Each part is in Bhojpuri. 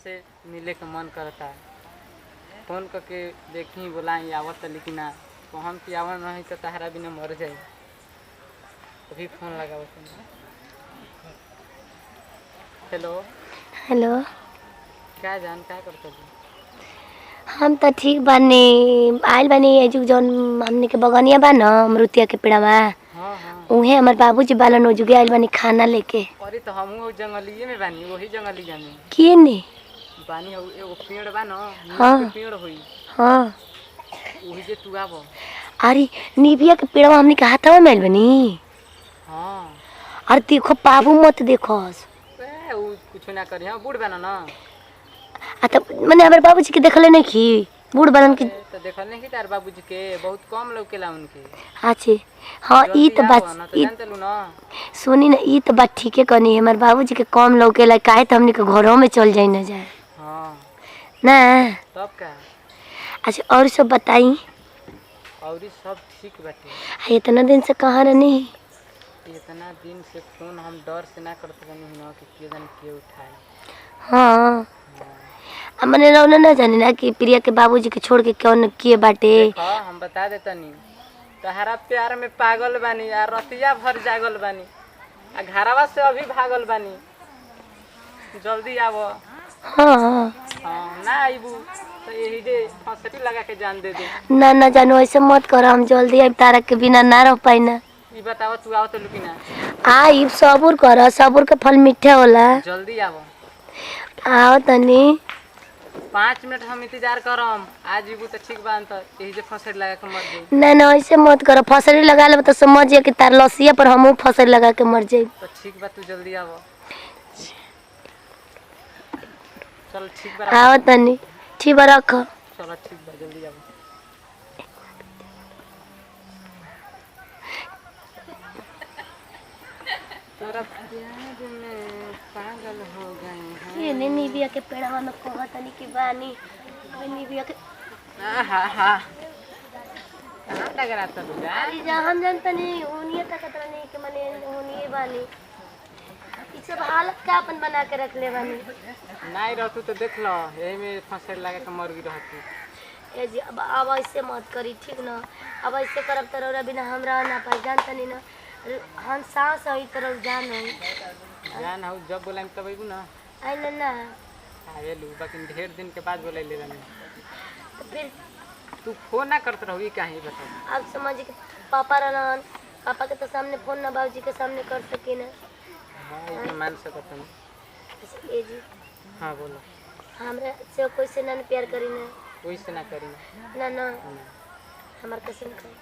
से मिले के मन करता है। फोन करके देखी बोलाई आवत लेकिन ना कहम कि आवा नहीं तो तहरा बिना मर जाए। अभी फोन लगाओ। Hello hello. क्या जान क्या करते हो? हम तो ठीक बानी। आइल बानी एजुग जौन हमने के बगनिया बा न अमरुतिया के पेड़वा। हाँ हाँ। उहे हमार बाबूजी बालन ओजुगे आइल बानी खाना लेके। अरे तो हम जंगलिए में बानी, वही जंगलिया में के ने बानी। एगो पेड़ बा न, नीम के हाँ पेड़ होई, हाँ। वही जे तू आबो। अरे निबिया के पेड़वा हमने के हाथवा में आइल बानी। हाँ अरे देखो बाबू मत देखस। ए उ कुछ ना करी। हाँ बूढ़ बना ना। आ त मने हमार बाबूजी के देखले नहीं की बूढ़ बालन की। तो देखल नहीं कि तार बाबूजी के बहुत कम लौकेला उनके। अच्छे हाँ ई जल्दी तो बात आओ ना तो जानते लू ना। सुनी ना ई तो बात ठीके कहनी। हमार बाबूजी के कम लौकेला काहे त हमने के घरों में चल जाई न जाए हाँ ना। तब का। अच्छा और सब बताई। और सब ठीक बाटे। इतना दिन से कहाँ रहनी? इतना दिन से फोन हम डर से ना करते रहनी ना कि के जन के उठाए। हाँ मने रौना ना जाने ना कि प्रिया के बाबूजी के छोड़ के कौन किए बाटे। देखो हम बता देतनी, तहरा प्यार में पागल बानी आ रतिया भर जागल बानी आ घरवा से अभी भागल बानी। जल्दी आवो। हाँ हाँ हाँ ना आइबू तो यही जे फंसटी लगा के जान दे दे। ना ना जानो ऐसे मत करो। हम जल्दी अब तारा के बिना ना रह पाई ना। ई बताओ तू आओ तो लुकिना। आई सबूर कर, सबूर के फल मीठा होला। जल्दी आवो। आओ तनी 5 मिनट हम इंतजार करम। आज इबू तो ठीक बा तो यही जे फंसटी लगा के मर जाई। ना ना ऐसे मत करो। फसरी लगा ले तो समझिए कि तार लसिया पर हमहू फसरी लगा के मर जाई। तो ठीक बा तू जल्दी आवो। चल ठीक बा। आओ तनी ठीक बा रख। चलो ठीक बा जल्दी आवो। तोरा प्यार में पागल हो गए हैं। ये निबिया के पेड़वा में कहत तनी कि बानी अबे निबिया के। आहा हा कहाँ डगरा था तू जा? अरे जा हम जानता नहीं होनिए तक नहीं कि मने होनिए बानी। ई सब हालत का अपन बना के रख ले बानी। नहीं रहतू तो देख लो यही में फंसे लगा के मर गई रहती। ए जी अब ऐसे मत करी ठीक ना। अब ऐसे करब तो रौरा बिना हम रह ना पाई जानता नहीं ना। हम सांस है तरफ जान है जान हो जब बोला तब अबू ना। आई ना आए लू बाकी ढेर दिन के बाद बोले ले रहनी। तो फिर तू फोन ना करते रहो काहे बता। अब समझ के पापा रहन। पापा के तो सामने फोन ना बाबूजी के सामने कर सकी ना। हाँ ये तो मान सकता हूँ। ए जी हाँ बोलो। हमरा से कोई से ना प्यार करी ना। कोई से ना करी ना ना हमार कसम कर।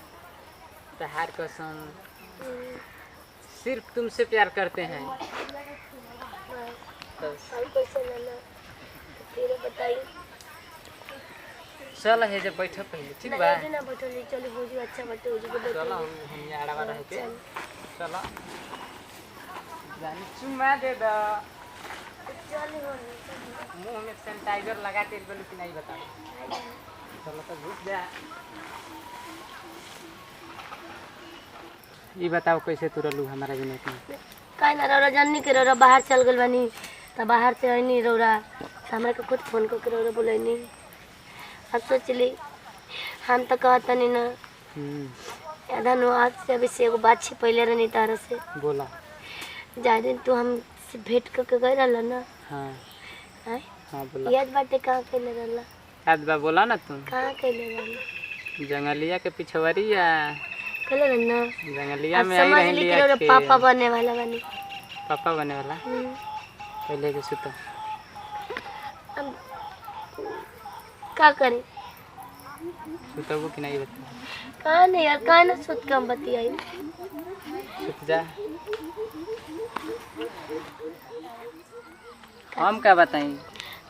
तहार कसम सिर्फ तुमसे प्यार करते हैं। बस और कोई से ना फिर बताई। चल है जब बैठो पहले ठीक बा। ना ना बैठो ले चलो हो जी अच्छा बैठो हो जी के बैठो। चलो हम यहाँ आड़वा रह के चलो जानी चुम्मा दे दो। चल हो मुंह में सैनिटाइजर लगा के बोलू कि नहीं बताओ। चलो तो घुस जा। ये बताओ कैसे तू रहलू हमारा बिना में? काहे ना रौरा जाननी के रौरा बाहर चल गल बानी त बाहर से आईनी रौरा हमरा के खुद फोन करके रौरा बोलैनी। अब सोचली हम तो कहतनी ना यादन आज से अभी से एगो बात छी पहले रहनी तारा से। बोला जाए दिन तू हम से भेंट करके गए रहला ना। हाँ हैं हाँ बोला। याद बाटे कहाँ कैले रहला? याद बा बोला ना तुम। कहाँ कैले रहला? जंगलिया के पिछवरिया कैले रहना? जंगलिया अब में आई समझ रही ली कि लिया रौरा के पापा बने वाला बानी। पापा बने वाला पहले के सुतो। अब का करें? सुतबू कि नहीं बता। कहाँ नहीं यार कहाँ ना सुत कम बतियाई। सुत जा। हम क्या बताई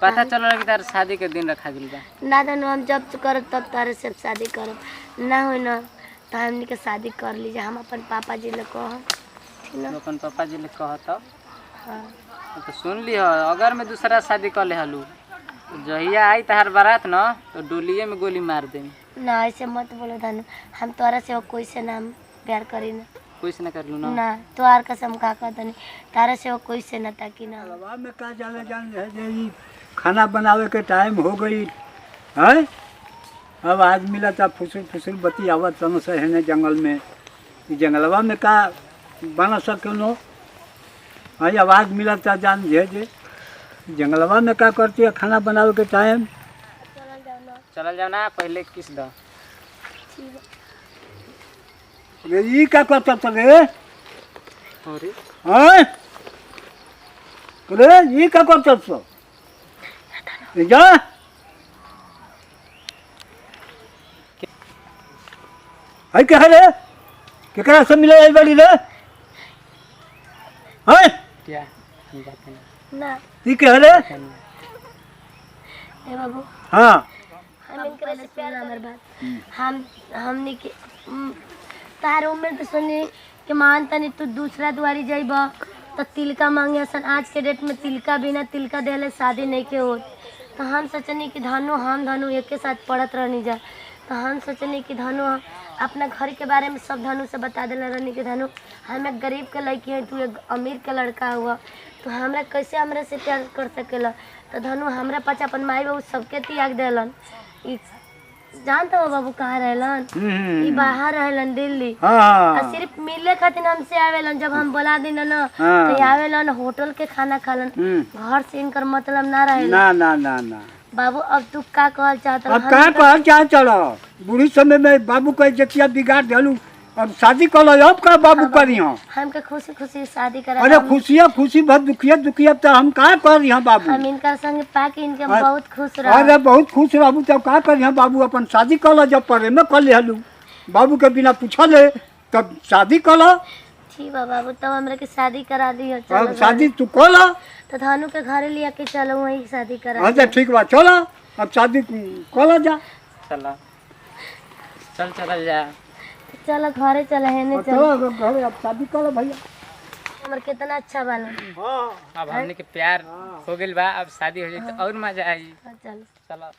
पता चल रहा कि तार शादी के दिन रखा गया बा। ना दानो हम जब करब तब तारे से शादी करब ना हो ना तो हमनी के शादी कर लीजिए। हम अपन पापा जी ले कहब ठीक ना। अपन पापा जी ले कह तो हाँ तो सुन लिह अगर मैं दूसरा शादी कर ले हलू तो जहिया आई तहार बारात ना तो डोलिये में गोली मार दे। ना ऐसे मत बोलो धानु। हम तोरा से कोई से नाम प्यार करी ना। कोई से ना कर लूँ ना। ना तोहार कसम का कहतनी तारा से वो कोई से ना ताकि ना। हवा में का जाने जान है जी, खाना बनावे के टाइम हो गई है। अब आज मिला था फुसुल फुसुल बती आवत तन से है जंगल में। ई जंगलवा में का बना सकेलो है। आवाज़ मिला था जान जे जंगलवा में का करती है खाना बनावे के टाइम। चल जाओ ना पहले किस दो। अरे ई का करता था रे? अरे हैं? अरे ई का करता था? जा है क्या रे? केकरा से मिले आई बड़ी रे? हैं? क्या हम जाते हैं ना ई के रे? ए बाबू हाँ हम इनकरे से प्यार हमर बात हमनी के तार उम्र तो सुनी कि मान तनी तू दूसरा दुआरी जाइब तो तिलका मांगे सन। आज के डेट में तिलका बिना तिलका देले शादी नहीं के होत। तो हम सोचनी कि धनु हम धनु एक के साथ पढ़त रहनी जा। तो हम सोचनी कि धनु अपना घर के बारे में सब धनु से बता देला रहनी कि धनु हम एक गरीब के लड़की है, तू एक अमीर के लड़का हुआ, तो हमरा कैसे हमरा से प्यार कर सकेला। तो धनु हमरा पास अपन माई बाबू सबके त्याग देलन। ई जानता हो बाबू कहाँ रहलन? ई बाहर रहलन दिल्ली। हाँ सिर्फ मिले खातिर हमसे आवेलन। जब हम बोला दिन ना तो आवेलन होटल के खाना खालन। घर से इनकर मतलब ना रहेला। ना ना ना ना बाबू अब तू का कहल चाहत? अब का कहल चाह चलो बुढ़ी समय में बाबू का जतिया बिगाड़ दिलू। अब शादी कर लो अब का बाबू करी हम? हमके खुशी खुशी शादी करा। अरे खुशिया खुशी बहुत दुखिया दुखिया तो हम का करी हम बाबू? हम इनकर संग पाके इनके बहुत खुश रह। अरे बहुत खुश रहू तब का करी हम बाबू? अपन शादी कर लो। जब परे में कर लेलू बाबू के बिना पूछले तब शादी कर लो। ठीक बा बाबू तब हमरा के शादी करा दियो। अब चलो शादी तू कर लो। तो धनु के घरे लिया के चलो वहीं शादी करा। अच्छा ठीक बा चलो अब शादी कर लो जा। चला चल जा। चलो घरे चले है नहीं चलो चलो घरे अब शादी कर लो भैया। हमर कितना अच्छा बाला। हाँ अब हमने के प्यार हो गइल बा। अब शादी हो जाए तो और मजा आई। चलो चलो।